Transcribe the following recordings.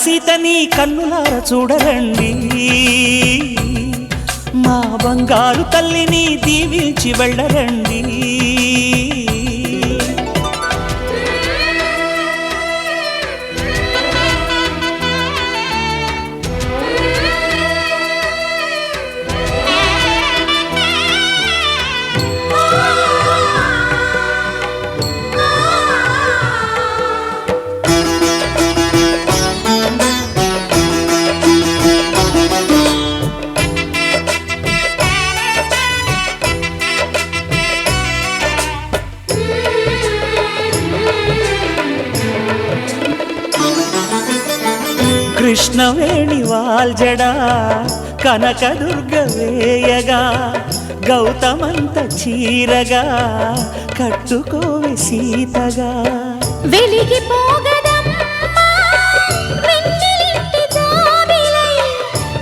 సీతని కన్నులార చూడరండి, మా బంగారు తల్లిని దీవించి వెళ్ళరండి. కృష్ణవేణి వాల్జడా కనకదుర్గ వేయగా, గౌతమంత చీరగా కట్టుకోవి సీతగా. వెలిగిపోగదమ్మా వెన్నెలింటి జాబిలై,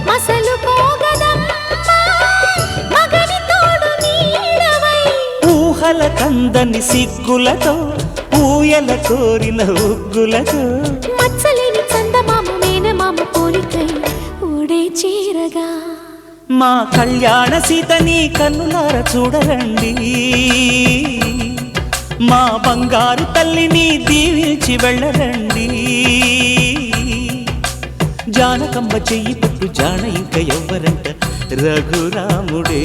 మసలుకోగదమ్మా మగని తోడు నీడవై. ఊహల కందని సిగ్గులతో ఊయల కోరిన ఉగ్గులతో, మచ్చలేని చందమామ మేనమామ పోలికై ఊడే చీరగా. మా కళ్యాణ సీతని కన్నులార చూడరండి, మా బంగారు తల్లిని దీవించి వెళ్ళరండి. జానకమ్మ చెయ్యి పట్టు జాన ఇంక ఎవ్వరంట, రఘురాముడే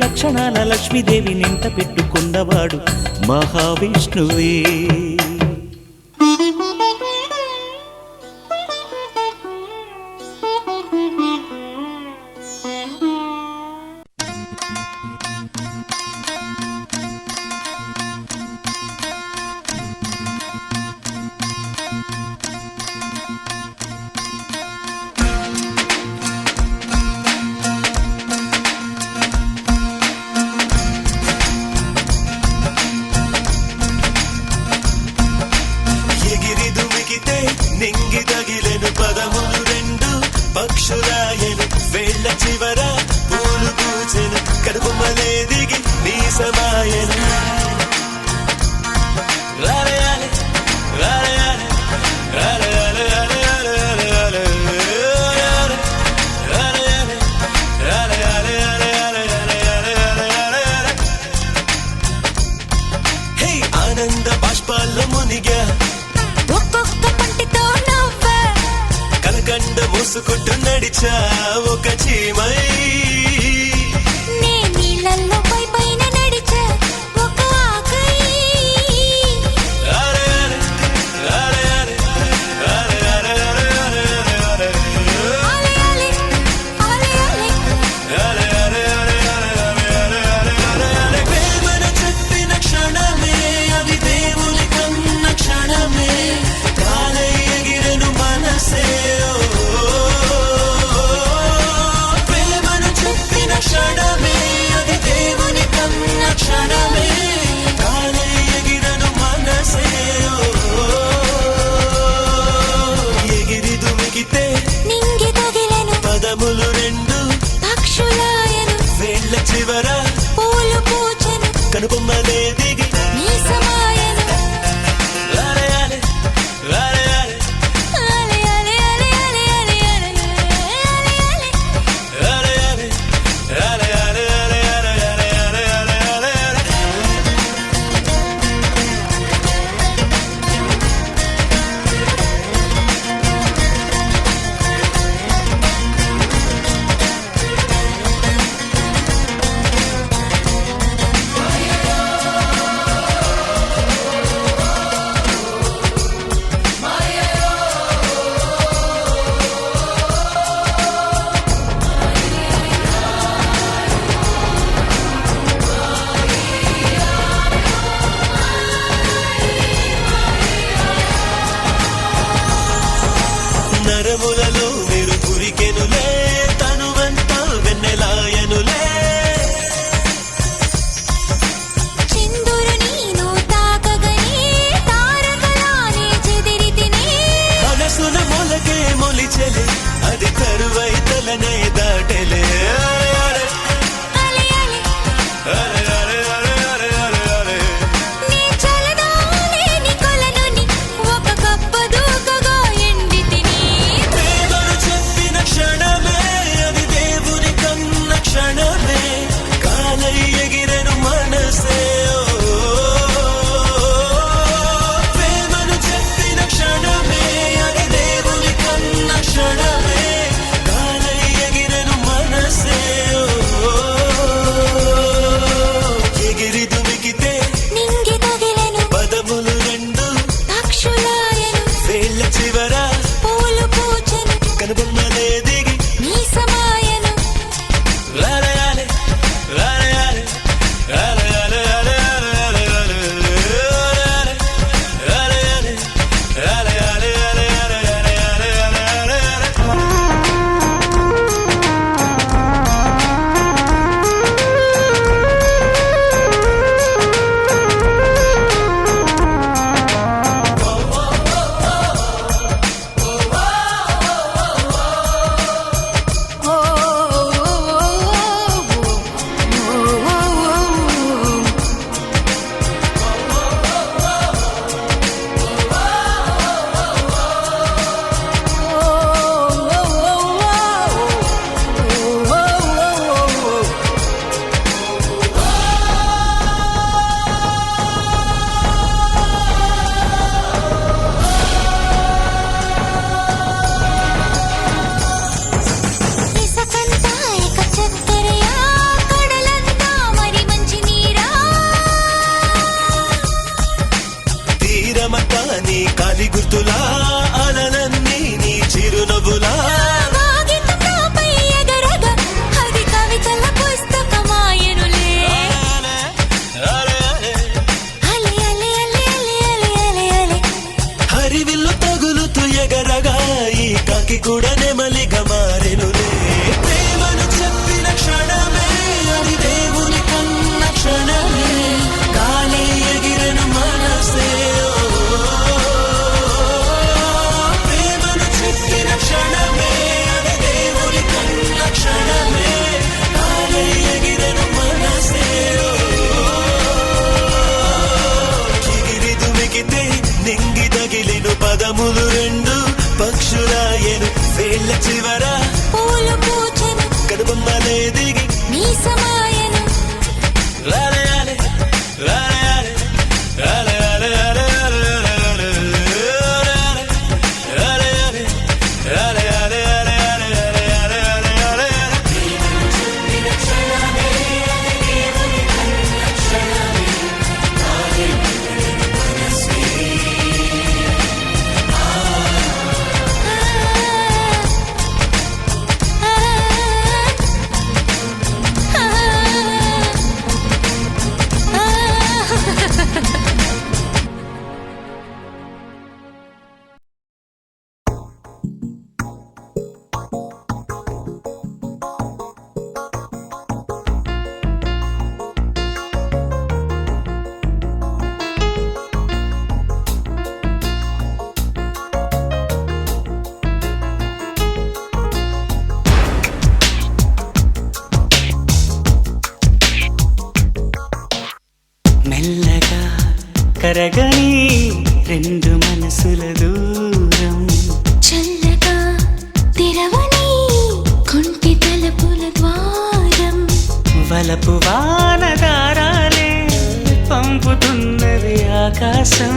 లక్షణాల లక్ష్మీదేవి నింట పెట్టుకున్నవాడు మహావిష్ణువే. నింగి తగిలెను పదములు రెండు పక్షురాయను, వేళ్ళ చివర పూలు పూచెను, కడుపు మలే దిగి నీ సమాయను. రాలయాలే రాలయాలే రాలయాలే రాలయాలే రాలయాలే రాలయాలే రాలయాలే రాలయాలే. హే ఆనంద బాష్పాల్లో మునిగా, ఒక్కొక్క పంటితో నవ్వే కనకండ మూసుకుంటూ నడిచా ఒక చీమై. నే నీళ్ళల్లో పై పైన నడిచే ఒక ఆకై. రాలయాలే రాలయాలే రాలయాలే రాలయాలే ఆలయాలే ఆలయాలే రాలయాలే రాలయాలే. ప్రేమను చెప్పిన క్షణమే అది దేవుని కన్న క్షణమే, కాలై ఎగిరెను మనసే. ప్రేమను చెప్పిన క్షణమే అది దేవుని కన్న క్షణమే, కాలై ఎగిరెను మనసే. ఎగిరి దుమికితే నింగి తగిలెను పదములు రెండు పక్షులాయను, వేళ్ళ చివర పూలు పూచెను, కనుపమ్మలే దిగి నీ సమాయను. రాలయాలే రాలయాలే ఆలయాలే ఆలయాలే ఆలయాలే ఆలయాలే. రాలయాలే రాలయాలే రాలయాలే రాలయాలే. నరములలో మీరు పురికెనులే, తనువంతా వెన్నెలాయనులే. చిందురు నీను తాకగనే తారకలానే చెదిరితినే. మనసున మొలకే మొలిచెలే అది కరువై తలనే దాటెలే. రాలయాలే ఆలయాలే రాలయాలే రాలయాలే. నీ చలనాలేని కొలనుని ఒక కప్ప దూకగా ఎండితిని. కనుబొమ్మలే దిగి నీ సమాయను రాలయాలే రాలయాలే రాలయాలే రాలయాలే రాలయాలే రాలయాలే ఇసకంతా ఇక చక్కెరయా కడలంతా మరి మంచి నీరా తీరమంతా నీ కాలి గుర్తులా అలలన్నీ నీ చిరునవ్వులా కాగితంపై ఎగరగా అది కవితల పుస్తకమాయనులే రాలయాలే అలే అలే అలే అలే అలే అలే అలే హరివిల్లు తగులుతూ ఎగరగా ఈ కాకి కూడా నెమలిగా మారెనులే ప్రేమను చెప్పిన క్షణమే అది దేవుని కన్న క్షణమే గాలి ఎగిరెను మనసే ప్రేమను చెప్పిన క్షణమే అది దేవుని కన్న క్షణమే గాలి ఎగిరెను మనసే చిగిరి దుమికితే నింగి తగిలిను పదములు రెండు పక్షులాయను వేళ్ళ చివర పూలు పూచెను కనుబొమ్మలే దిగి నీ సమాయను రాలయాలే రాలయాలే రాలయాలే రాలయాలే రాలయాలే రాలయాలే మెల్లగా కరగని రెండు మనసుల దూరం చల్లగా తెరవని కొంటి తలుపుల ద్వారం వలపు వానదారాలే పంపుతున్నది ఆకాశం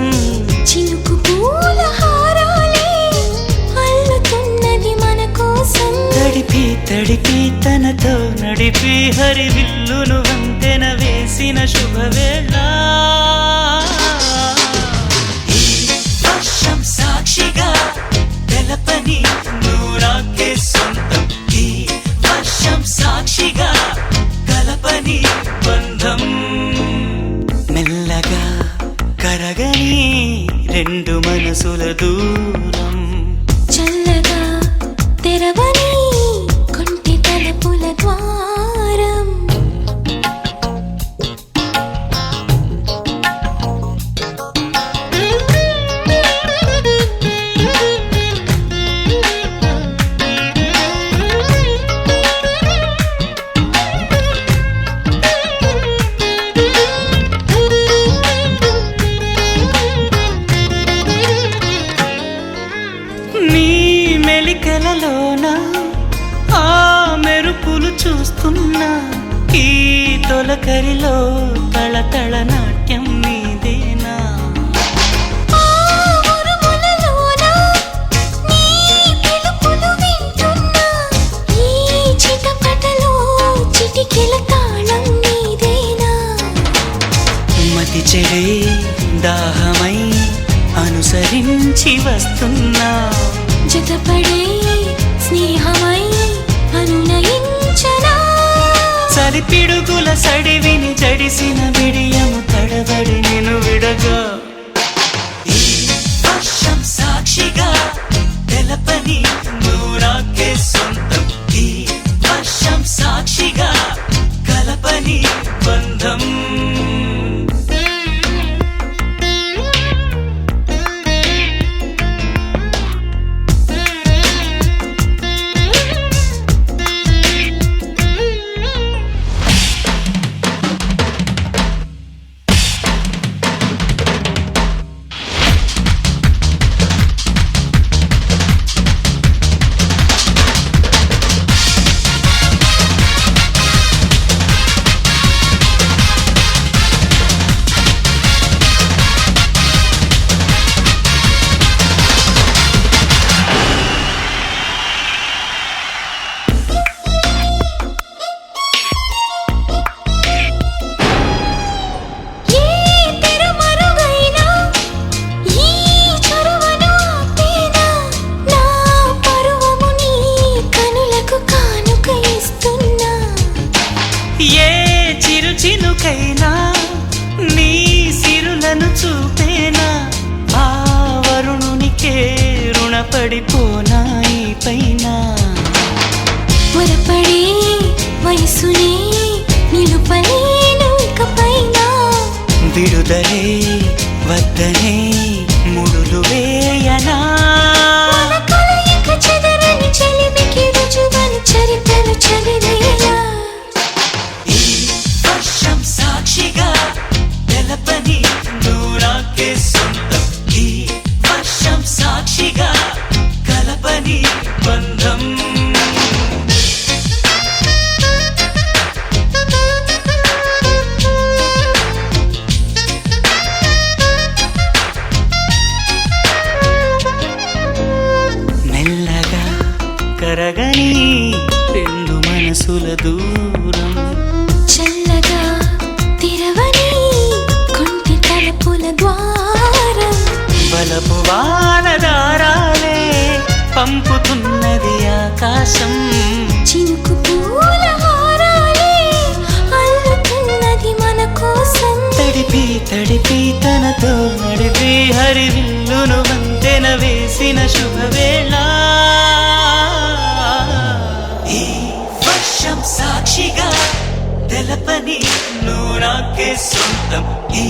చినుకు పూల హారాలే అల్లుతున్నది మన కోసం తడిపి తడిపి తనతో నడిపి హరివిల్లును వంతెన వేసిన శుభవేళ ఈ వర్షం సాక్షిగా తెలపని నువ్వు నాకే సొంతం ఈ వర్షం సాక్షిగా కలపని బంధం మెల్లగా కరగని రెండు మనసుల దూరం చల్లగా తెరవని కొంటి తలుపుల ద్వారం నీ మెలికలలోన ఆ మెరుపులు చూస్తున్నా ఈ తొలకరిలో తళతళ నాట్యం నీదేనా ఆ ఉరుములలోన నీ పిలుపులు వింటున్నా ఈ చిటపటలో చిటికెల తాళం నీదేనా మతి చెడే దాహమై అనుసరించి వస్తున్నా జతపడే మది పిడుగుల సడివిని జడిసిన బిడియము తడబడి నేను విడగా ఈ వర్షం సాక్షిగా తెలపని నువ్వు నాకే సొంతం ఈ వర్షం సాక్షిగా కలపని బంధం చినుకైనా నీ సిరులను చూపేనా ఆ వరుణునికే రుణపడిపోనా ఈ పైన త్వరపడే వయసునే నిలుపలేను ఇకపైన విడుదలే వద్దనే ముడులు వేయనా మన కలయిక చెదరని చెలిమికి రుజువని చరిత్రను చదివేలా సాక్షిగా తెలపని నువ్వు నాకే సొంతం ఈ వర్షం సాక్షిగా కలపని బంధం మెల్లగా కరగని రెండు మనసుల దూరం చల్లగా తిరవని కొంటి తలుపుల ద్వారం బలపు వానదారాలే పంపుతున్నది ఆకాశం చినుకు పూల హారాలే అల్లుతున్నది మన కోసం తడిపి తడిపి తనతో నడిపి హరివిల్లును వంతెన వేసిన శుభవేళ ఈ వర్షం సాక్షిగా తెలపని నువ్వు నాకే సొంతం ఈ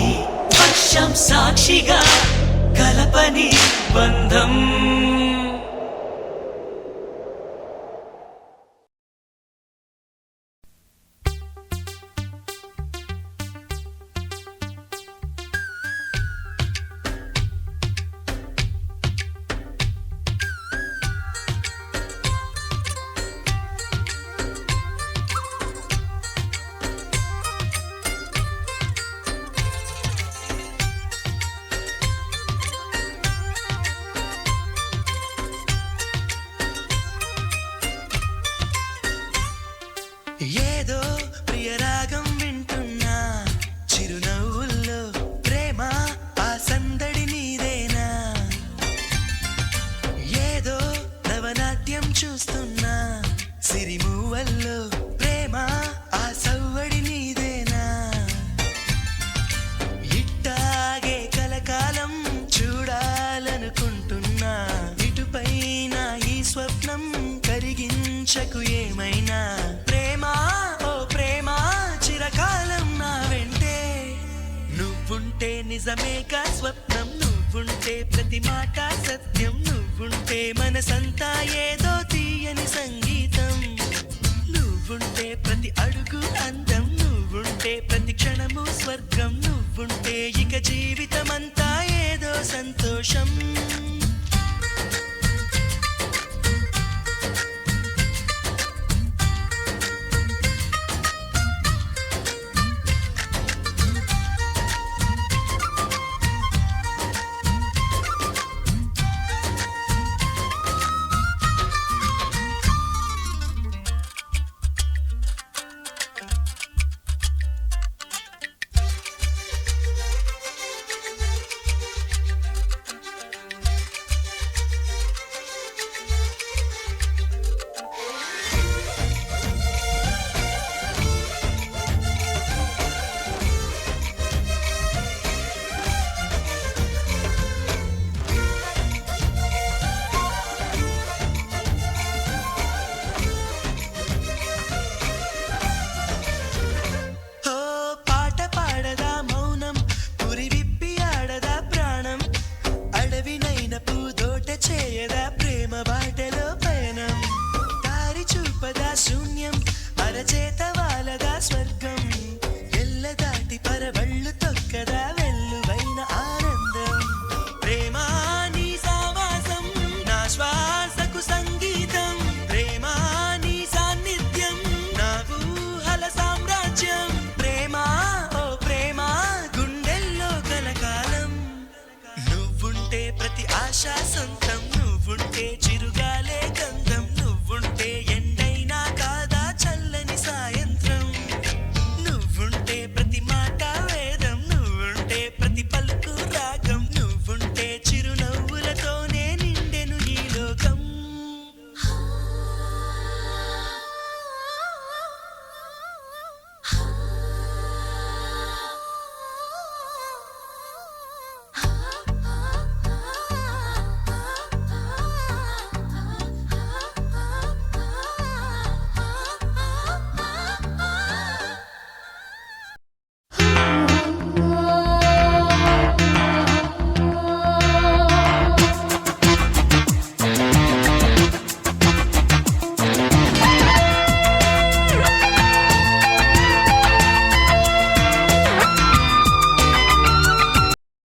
వర్షం సాక్షిగా కలపని బంధం ఏదో ప్రియరాగం వింటున్నా చిరునవ్వుల్లో ప్రేమ ఆ సందడి నీదేనా ఏదో నవనాట్యం చూస్తున్నా సిరిమూవల్లో ప్రేమ ఆ సవ్వడి నీదేనా ఇట్టాగే కలకాలం చూడాలనుకుంటున్నా ఇటుపైన ఈ స్వప్నం కరిగించకు ఏమైనా నువ్వుంటే నిజమేగా స్వప్నం నువ్వుంటే ప్రతి మాట సత్యం నువ్వుంటే మనసంతా ఏదో తీయని సంగీతం నువ్వుంటే ప్రతి అడుగు అందం నువ్వుంటే ప్రతి క్షణము స్వర్గం నువ్వుంటే ఇక జీవితమంతా ఏదో సంతోషం ఆశ సొంతం నువ్వుంటే చిరుగాలి